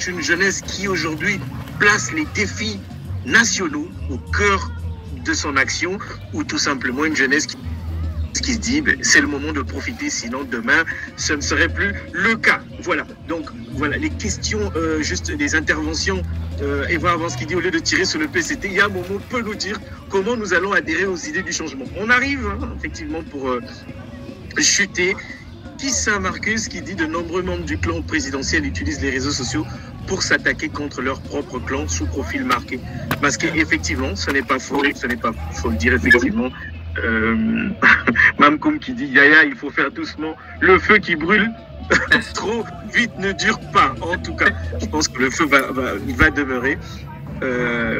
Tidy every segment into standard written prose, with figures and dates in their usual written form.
est une jeunesse qui aujourd'hui place les défis nationaux au cœur de son action, ou tout simplement une jeunesse qui se dit c'est le moment de profiter, sinon demain ce ne serait plus le cas. Voilà, donc voilà les questions, juste des interventions. Eva avant ce qu'il dit, au lieu de tirer sur le PCT, il y a un moment peut nous dire comment nous allons adhérer aux idées du changement. On arrive effectivement pour chuter. Qui Saint-Marcus qui dit de nombreux membres du clan présidentiel utilisent les réseaux sociaux pour s'attaquer contre leur propre clan sous profil masqué. Effectivement, ce n'est pas faux, faut le dire effectivement. Mamkoum qui dit Yaya, il faut faire doucement, le feu qui brûle trop vite ne dure pas. En tout cas, je pense que le feu va demeurer.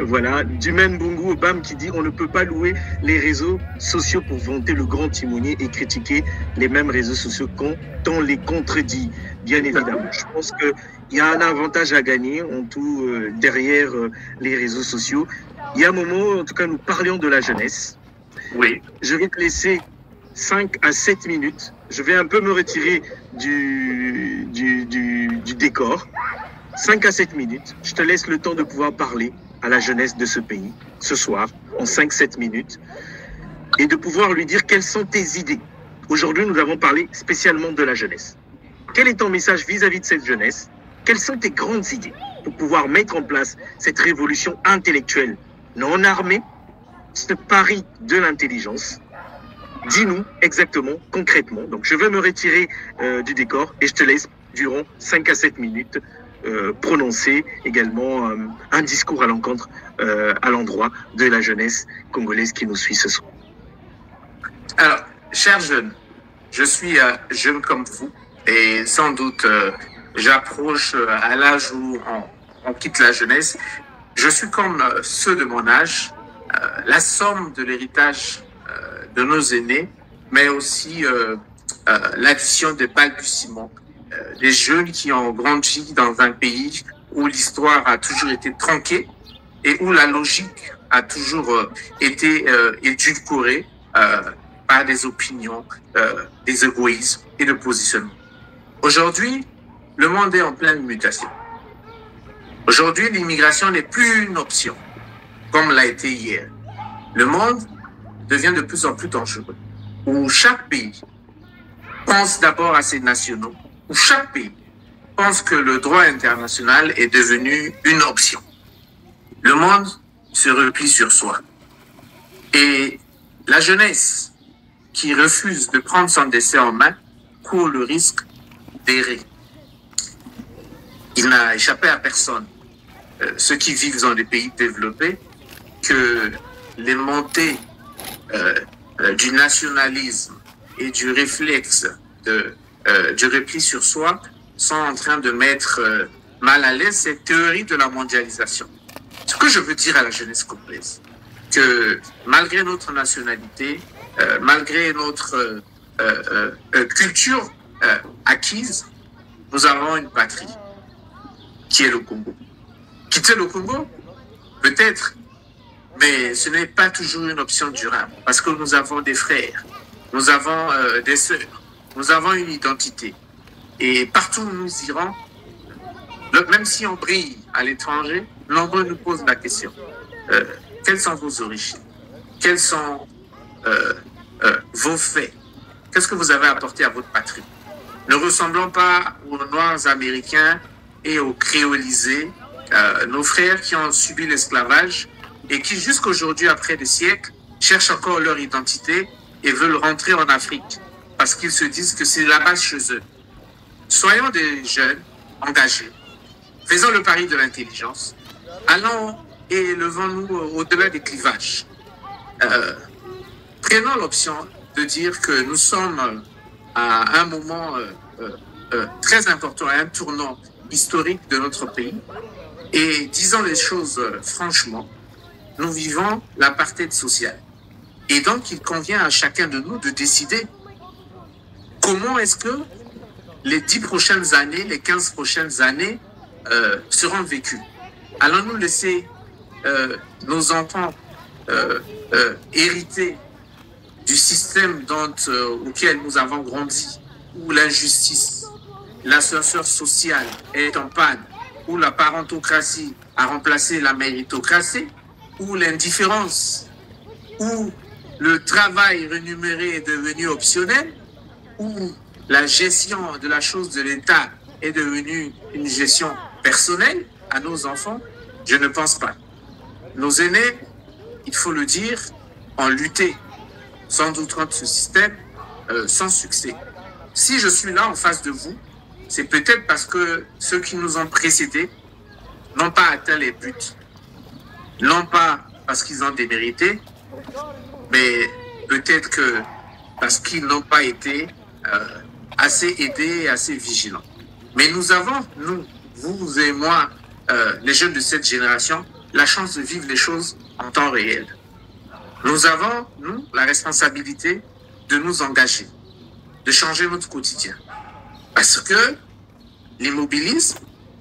Voilà, Dumaine Bungu Obam qui dit on ne peut pas louer les réseaux sociaux pour vanter le grand timonier et critiquer les mêmes réseaux sociaux quand on les contredit, bien évidemment. Je pense qu'il y a un avantage à gagner en tout derrière les réseaux sociaux. Il y a un moment, en tout cas, nous parlions de la jeunesse. Oui. Je vais te laisser 5 à 7 minutes. Je vais un peu me retirer du décor. 5 à 7 minutes, je te laisse le temps de pouvoir parler à la jeunesse de ce pays, ce soir, en 5-7 minutes, et de pouvoir lui dire quelles sont tes idées. Aujourd'hui, nous avons parlé spécialement de la jeunesse. Quel est ton message vis-à-vis de cette jeunesse? Quelles sont tes grandes idées pour pouvoir mettre en place cette révolution intellectuelle non armée, ce pari de l'intelligence? Dis-nous exactement, concrètement. Donc, je vais me retirer du décor et je te laisse, durant 5 à 7 minutes, prononcer également un discours à l'encontre, à l'endroit de la jeunesse congolaise qui nous suit ce soir. Alors, chers jeunes, je suis jeune comme vous et sans doute j'approche à l'âge où on quitte la jeunesse. Je suis comme ceux de mon âge, la somme de l'héritage de nos aînés, mais aussi l'addition des balbutiements des jeunes qui ont grandi dans un pays où l'histoire a toujours été tronquée et où la logique a toujours été édulcorée par des opinions, des égoïsmes et de positionnement. Aujourd'hui, le monde est en pleine mutation. Aujourd'hui, l'immigration n'est plus une option, comme l'a été hier. Le monde devient de plus en plus dangereux, où chaque pays pense d'abord à ses nationaux, où chaque pays pense que le droit international est devenu une option. Le monde se replie sur soi. Et la jeunesse qui refuse de prendre son destin en main court le risque d'errer. Il n'a échappé à personne, ceux qui vivent dans des pays développés, que les montées du nationalisme et du réflexe du repli sur soi sont en train de mettre mal à l'aise cette théorie de la mondialisation. Ce que je veux dire à la jeunesse congolaise, que malgré notre nationalité, malgré notre culture acquise, nous avons une patrie qui est le Congo. Quitter le Congo, peut-être, mais ce n'est pas toujours une option durable, parce que nous avons des frères, nous avons des sœurs, nous avons une identité. Et partout où nous irons, même si on brille à l'étranger, nombreux nous posent la question. Quelles sont vos origines? Quels sont vos faits? Qu'est-ce que vous avez apporté à votre patrie? Ne ressemblons pas aux Noirs américains et aux créolisés, nos frères qui ont subi l'esclavage et qui jusqu'aujourd'hui, après des siècles, cherchent encore leur identité et veulent rentrer en Afrique parce qu'ils se disent que c'est là-bas chez eux. Soyons des jeunes engagés, faisons le pari de l'intelligence, allons et levons-nous au-delà des clivages. Prenons l'option de dire que nous sommes à un moment très important, à un tournant historique de notre pays. Et disons les choses franchement, nous vivons l'apartheid social. Et donc, il convient à chacun de nous de décider comment est-ce que les 10 prochaines années, les 15 prochaines années seront vécues. Allons-nous laisser nos enfants hériter du système auquel nous avons grandi, où l'injustice, l'ascenseur social est en panne où la parentocratie a remplacé la méritocratie, où l'indifférence, où le travail rémunéré est devenu optionnel, où la gestion de la chose de l'État est devenue une gestion personnelle à nos enfants, je ne pense pas. Nos aînés, il faut le dire, ont lutté sans doute contre ce système sans succès. Si je suis là en face de vous, c'est peut-être parce que ceux qui nous ont précédés n'ont pas atteint les buts. Non pas parce qu'ils ont démérité, mais peut-être que parce qu'ils n'ont pas été assez aidés et assez vigilants. Mais nous avons, nous, vous et moi, les jeunes de cette génération, la chance de vivre les choses en temps réel. Nous avons, nous, la responsabilité de nous engager, de changer notre quotidien. Parce que l'immobilisme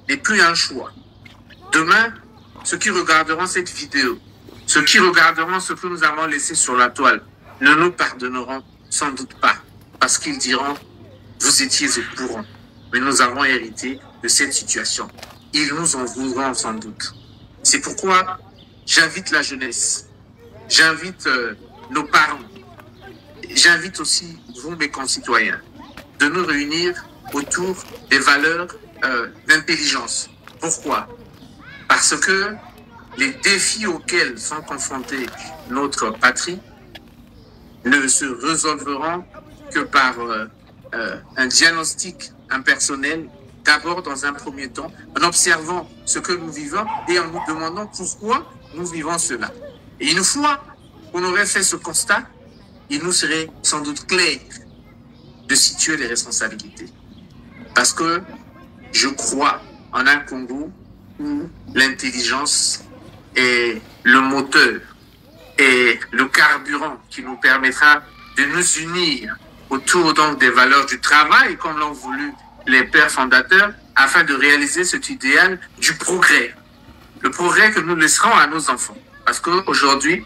n'est plus un choix. Demain, ceux qui regarderont cette vidéo, ceux qui regarderont ce que nous avons laissé sur la toile, ne nous pardonneront sans doute pas. Parce qu'ils diront, vous étiez au courant. Mais nous avons hérité de cette situation. Ils nous en voudront sans doute. C'est pourquoi j'invite la jeunesse, j'invite nos parents, j'invite aussi vous, mes concitoyens, de nous réunir autour des valeurs d'intelligence. Pourquoi? Parce que les défis auxquels sont confrontés notre patrie ne se résolveront que par un diagnostic impersonnel, d'abord dans un premier temps, en observant ce que nous vivons et en nous demandant pourquoi nous vivons cela. Et une fois qu'on aurait fait ce constat, il nous serait sans doute clair de situer les responsabilités. Parce que je crois en un Congo où l'intelligence est le moteur et le carburant qui nous permettra de nous unir autour donc des valeurs du travail, comme l'ont voulu les pères fondateurs, afin de réaliser cet idéal du progrès. Le progrès que nous laisserons à nos enfants. Parce qu'aujourd'hui,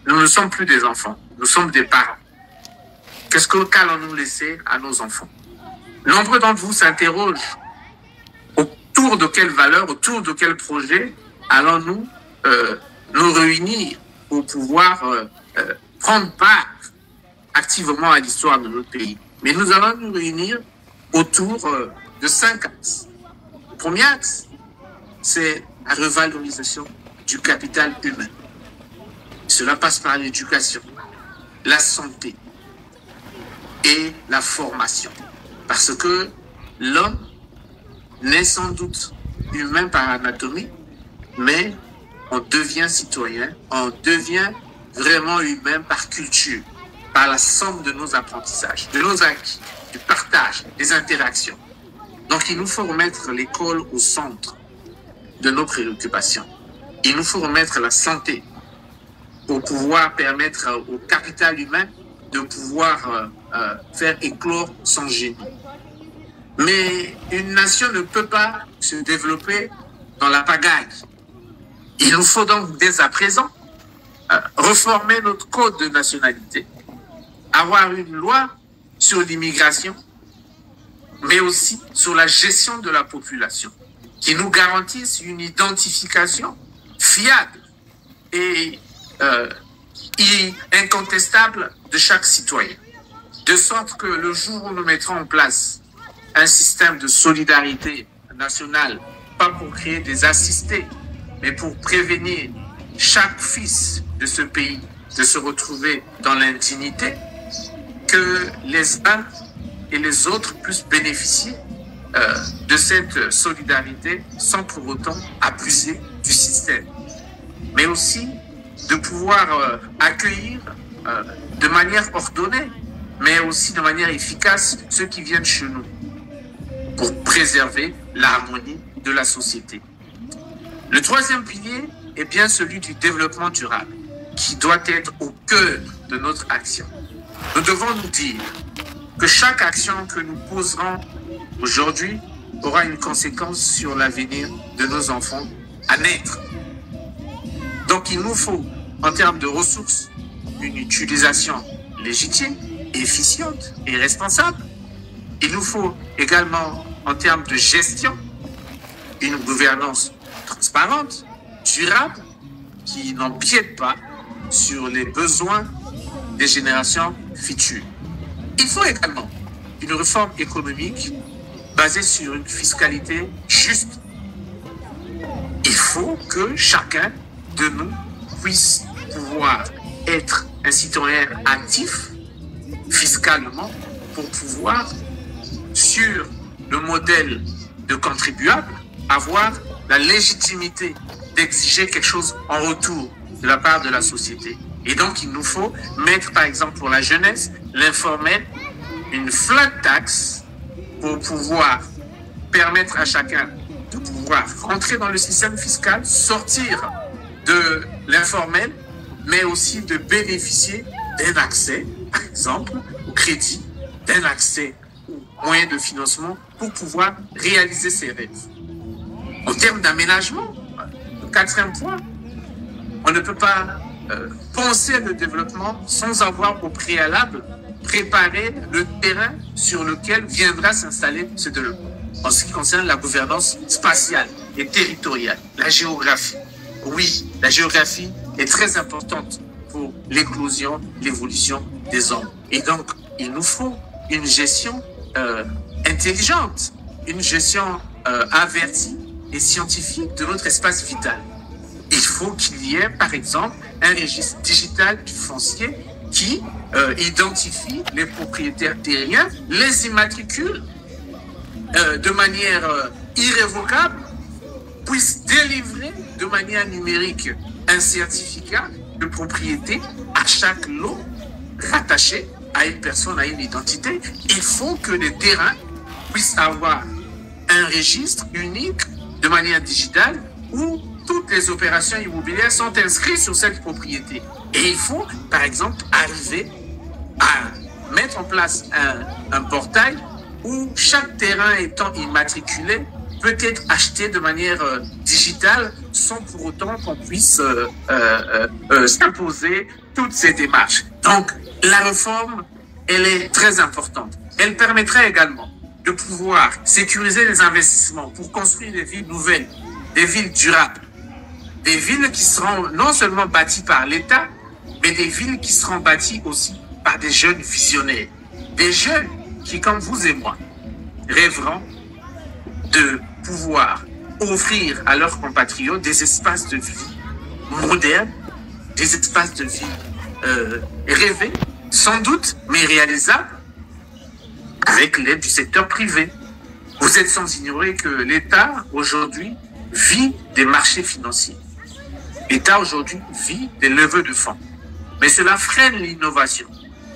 nous ne sommes plus des enfants, nous sommes des parents. Qu'allons-nous laisser à nos enfants? Nombreux d'entre vous s'interrogent autour de quelles valeurs, autour de quel projet allons-nous nous réunir pour pouvoir prendre part activement à l'histoire de notre pays. Mais nous allons nous réunir autour de 5 axes. Le premier axe, c'est la revalorisation du capital humain. Cela passe par l'éducation, la santé et la formation. Parce que l'homme naît sans doute humain par anatomie, mais on devient citoyen, on devient vraiment humain par culture, par la somme de nos apprentissages, de nos acquis, du partage, des interactions. Donc il nous faut remettre l'école au centre de nos préoccupations. Il nous faut remettre la santé pour pouvoir permettre au capital humain de pouvoir faire éclore son génie. Mais une nation ne peut pas se développer dans la pagaille. Il nous faut donc dès à présent reformer notre code de nationalité, avoir une loi sur l'immigration, mais aussi sur la gestion de la population, qui nous garantisse une identification fiable et incontestable de chaque citoyen. De sorte que le jour où nous mettrons en place un système de solidarité nationale, pas pour créer des assistés, mais pour prévenir chaque fils de ce pays de se retrouver dans l'indignité, que les uns et les autres puissent bénéficier de cette solidarité sans pour autant abuser du système. Mais aussi de pouvoir accueillir de manière ordonnée, mais aussi de manière efficace ceux qui viennent chez nous pour préserver l'harmonie de la société. Le troisième pilier est bien celui du développement durable, qui doit être au cœur de notre action. Nous devons nous dire que chaque action que nous poserons aujourd'hui aura une conséquence sur l'avenir de nos enfants à naître. Donc il nous faut, en termes de ressources, une utilisation légitime, efficiente et responsable. Il nous faut également, en termes de gestion, une gouvernance transparente, durable, qui n'empiète pas sur les besoins des générations futures. Il faut également une réforme économique basée sur une fiscalité juste. Il faut que chacun de nous puisse pouvoir être un citoyen actif fiscalement pour pouvoir, sur le modèle de contribuable, avoir la légitimité d'exiger quelque chose en retour de la part de la société. Et donc, il nous faut mettre, par exemple, pour la jeunesse, l'informel, une flat tax pour pouvoir permettre à chacun de pouvoir rentrer dans le système fiscal, sortir de l'informel, mais aussi de bénéficier d'un accès, par exemple, au crédit, d'un accès aux moyens de financement pour pouvoir réaliser ses rêves. En termes d'aménagement, le quatrième point, on ne peut pas penser le développement sans avoir au préalable préparé le terrain sur lequel viendra s'installer ce développement. En ce qui concerne la gouvernance spatiale et territoriale, la géographie. Oui, la géographie est très importante pour l'éclosion, l'évolution des hommes. Et donc, il nous faut une gestion intelligente, une gestion avertie et scientifique de notre espace vital. Il faut qu'il y ait, par exemple, un registre digital du foncier qui identifie les propriétaires terriens, les immatricule de manière irrévocable, puisse délivrer de manière numérique un certificat de propriété à chaque lot rattaché à une personne, à une identité. Il faut que les terrains puissent avoir un registre unique de manière digitale où toutes les opérations immobilières sont inscrites sur cette propriété. Et il faut, par exemple, arriver à mettre en place un portail où chaque terrain étant immatriculé peut être acheté de manière digitale sans pour autant qu'on puisse s'imposer toutes ces démarches. Donc, la réforme, elle est très importante. Elle permettrait également de pouvoir sécuriser les investissements pour construire des villes nouvelles, des villes durables, des villes qui seront non seulement bâties par l'État, mais des villes qui seront bâties aussi par des jeunes visionnaires. Des jeunes qui, comme vous et moi, rêveront de pouvoir offrir à leurs compatriotes des espaces de vie modernes, des espaces de vie rêvés, sans doute, mais réalisables, avec l'aide du secteur privé. Vous êtes sans ignorer que l'État, aujourd'hui, vit des marchés financiers. L'État, aujourd'hui, vit des levées de fonds. Mais cela freine l'innovation.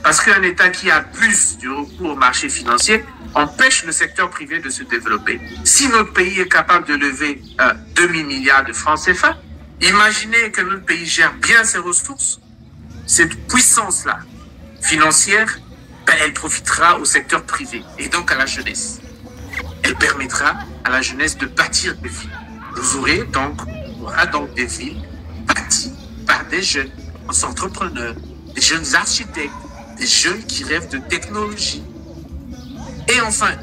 Parce qu'un État qui abuse du recours au marché financier empêche le secteur privé de se développer. Si notre pays est capable de lever 2 000 milliards de francs CFA, imaginez que notre pays gère bien ses ressources. Cette puissance-là, financière, elle profitera au secteur privé et donc à la jeunesse. Elle permettra à la jeunesse de bâtir des villes. Vous aurez donc, on aura donc des villes bâties par des jeunes entrepreneurs, des jeunes architectes, des jeunes qui rêvent de technologie. Et enfin,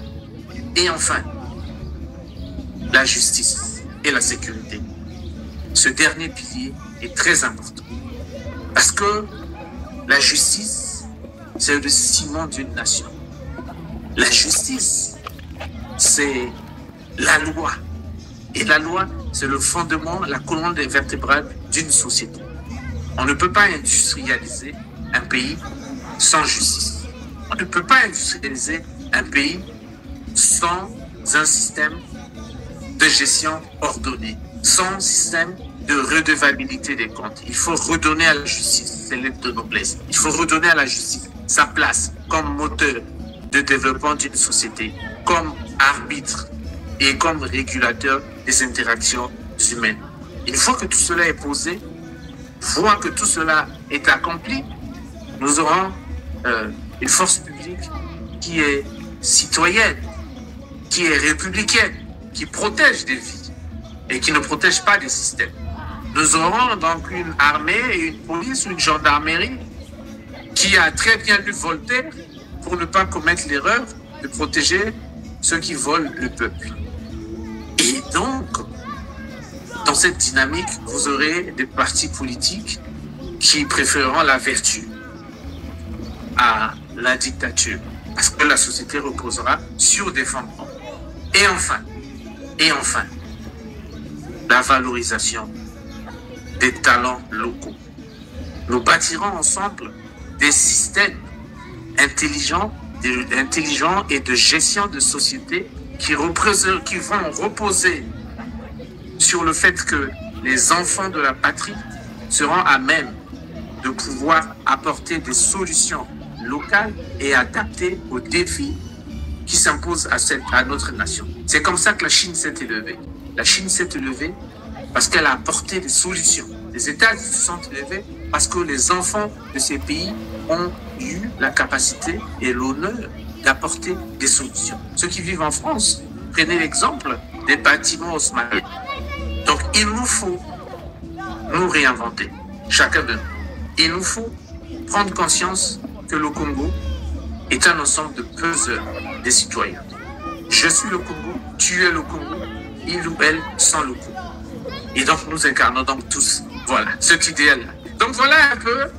la justice et la sécurité. Ce dernier pilier est très important. Parce que la justice, c'est le ciment d'une nation. La justice, c'est la loi. Et la loi, c'est le fondement, la colonne vertébrale d'une société. On ne peut pas industrialiser un pays sans justice. On ne peut pas industrialiser un pays sans un système de gestion ordonnée, sans un système de redevabilité des comptes. Il faut redonner à la justice ses lettres de noblesse. Il faut redonner à la justice sa place comme moteur de développement d'une société, comme arbitre et comme régulateur des interactions humaines. Une fois que tout cela est posé, une fois que tout cela est accompli, nous aurons une force publique qui est citoyenne, qui est républicaine, qui protège des vies et qui ne protège pas des systèmes. Nous aurons donc une armée et une police, une gendarmerie qui a très bien lu Voltaire pour ne pas commettre l'erreur de protéger ceux qui volent le peuple. Et donc, dans cette dynamique, vous aurez des partis politiques qui préféreront la vertu à la dictature, parce que la société reposera sur des fondements. Et enfin, la valorisation des talents locaux. Nous bâtirons ensemble des systèmes intelligents et de gestion de société qui vont reposer sur le fait que les enfants de la patrie seront à même de pouvoir apporter des solutions locales et adaptées aux défis qui s'imposent à notre nation. C'est comme ça que la Chine s'est élevée. La Chine s'est élevée parce qu'elle a apporté des solutions. Les États se sont élevés parce que les enfants de ces pays ont eu la capacité et l'honneur d'apporter des solutions. Ceux qui vivent en France, prenez l'exemple des bâtiments haussmanniens. Donc, il nous faut nous réinventer, chacun de nous. Il nous faut prendre conscience que le Congo est un ensemble de peseurs des citoyens. Je suis le Congo, tu es le Congo, il ou elle sont le Congo. Et donc, nous incarnons donc tous, voilà, cet idéal-là. Donc, voilà un peu